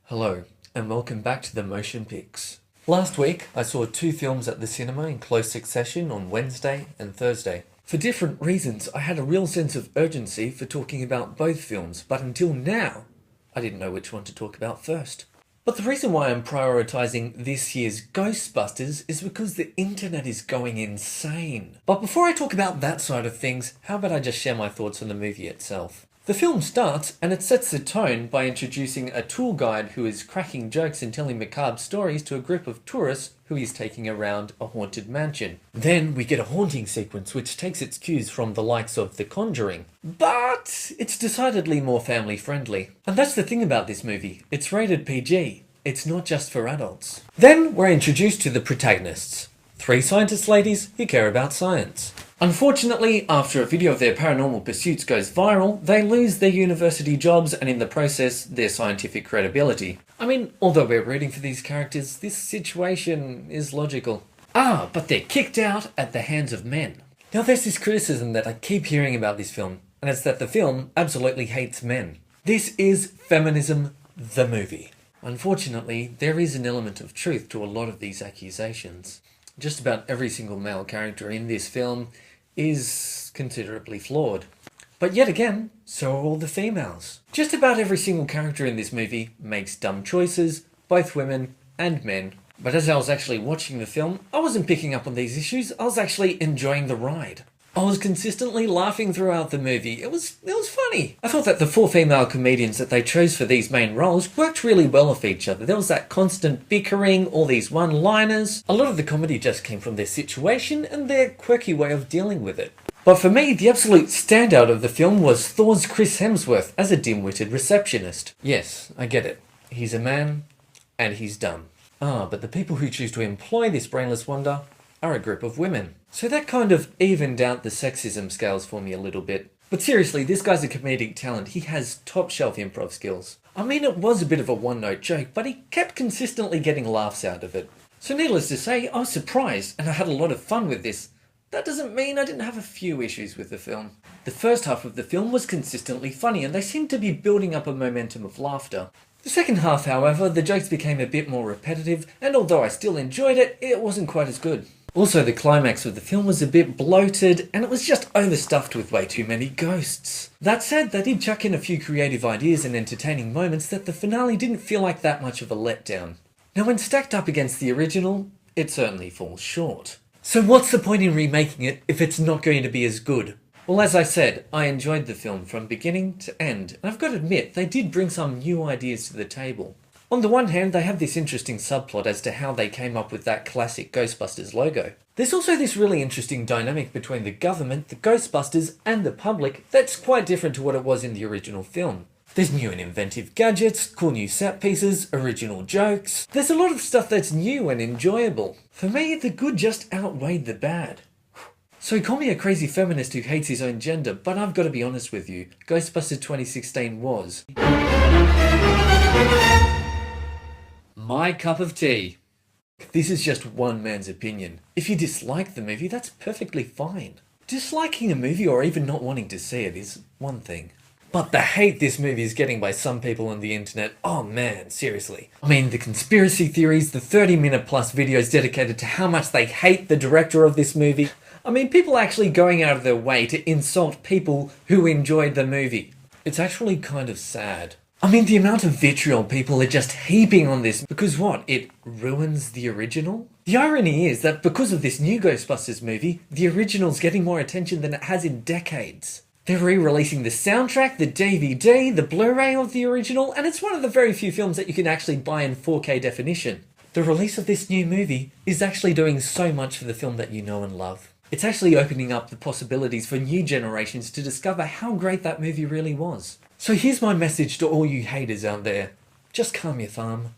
Hello, and welcome back to the Motion Picks. Last week, I saw two films at the cinema in close succession on Wednesday and Thursday. For different reasons, I had a real sense of urgency for talking about both films, but until now, I didn't know which one to talk about first. But the reason why I'm prioritising this year's Ghostbusters is because the internet is going insane. But before I talk about that side of things, how about I just share my thoughts on the movie itself? The film starts, and it sets the tone by introducing a tour guide who is cracking jokes and telling macabre stories to a group of tourists who he's taking around a haunted mansion. Then we get a haunting sequence which takes its cues from the likes of The Conjuring. But it's decidedly more family friendly. And that's the thing about this movie, it's rated PG. It's not just for adults. Then we're introduced to the protagonists. Three scientist ladies who care about science. Unfortunately, after a video of their paranormal pursuits goes viral, they lose their university jobs and in the process, their scientific credibility. I mean, although we're rooting for these characters, this situation is logical. But they're kicked out at the hands of men. Now there's this criticism that I keep hearing about this film, and it's that the film absolutely hates men. This is Feminism, the movie. Unfortunately, there is an element of truth to a lot of these accusations. Just about every single male character in this film is considerably flawed. But yet again, so are all the females. Just about every single character in this movie makes dumb choices, both women and men. But as I was actually watching the film, I wasn't picking up on these issues, I was actually enjoying the ride. I was consistently laughing throughout the movie. It was funny. I thought that the four female comedians that they chose for these main roles worked really well off each other. There was that constant bickering, all these one-liners. A lot of the comedy just came from their situation and their quirky way of dealing with it. But for me, the absolute standout of the film was Thor's Chris Hemsworth as a dim-witted receptionist. Yes, I get it. He's a man, and he's dumb. But the people who choose to employ this brainless wonder are a group of women. So that kind of evened out the sexism scales for me a little bit. But seriously, this guy's a comedic talent. He has top shelf improv skills. I mean, it was a bit of a one-note joke, but he kept consistently getting laughs out of it. So needless to say, I was surprised and I had a lot of fun with this. That doesn't mean I didn't have a few issues with the film. The first half of the film was consistently funny and they seemed to be building up a momentum of laughter. The second half, however, the jokes became a bit more repetitive, and although I still enjoyed it, it wasn't quite as good. Also, the climax of the film was a bit bloated, and it was just overstuffed with way too many ghosts. That said, they did chuck in a few creative ideas and entertaining moments that the finale didn't feel like that much of a letdown. Now, when stacked up against the original, it certainly falls short. So what's the point in remaking it if it's not going to be as good? Well, as I said, I enjoyed the film from beginning to end, and I've got to admit, they did bring some new ideas to the table. On the one hand, they have this interesting subplot as to how they came up with that classic Ghostbusters logo. There's also this really interesting dynamic between the government, the Ghostbusters, and the public that's quite different to what it was in the original film. There's new and inventive gadgets, cool new set pieces, original jokes. There's a lot of stuff that's new and enjoyable. For me, the good just outweighed the bad. So call me a crazy feminist who hates his own gender, but I've got to be honest with you, Ghostbusters 2016 was my cup of tea. This is just one man's opinion. If you dislike the movie, that's perfectly fine. Disliking a movie or even not wanting to see it is one thing. But the hate this movie is getting by some people on the internet, oh man, seriously. I mean, the conspiracy theories, the 30-minute plus videos dedicated to how much they hate the director of this movie. I mean, people actually going out of their way to insult people who enjoyed the movie. It's actually kind of sad. I mean, the amount of vitriol people are just heaping on this because what? It ruins the original? The irony is that because of this new Ghostbusters movie, the original's getting more attention than it has in decades. They're re-releasing the soundtrack, the DVD, the Blu-ray of the original, and it's one of the very few films that you can actually buy in 4K definition. The release of this new movie is actually doing so much for the film that you know and love. It's actually opening up the possibilities for new generations to discover how great that movie really was. So here's my message to all you haters out there. Just calm your thumb,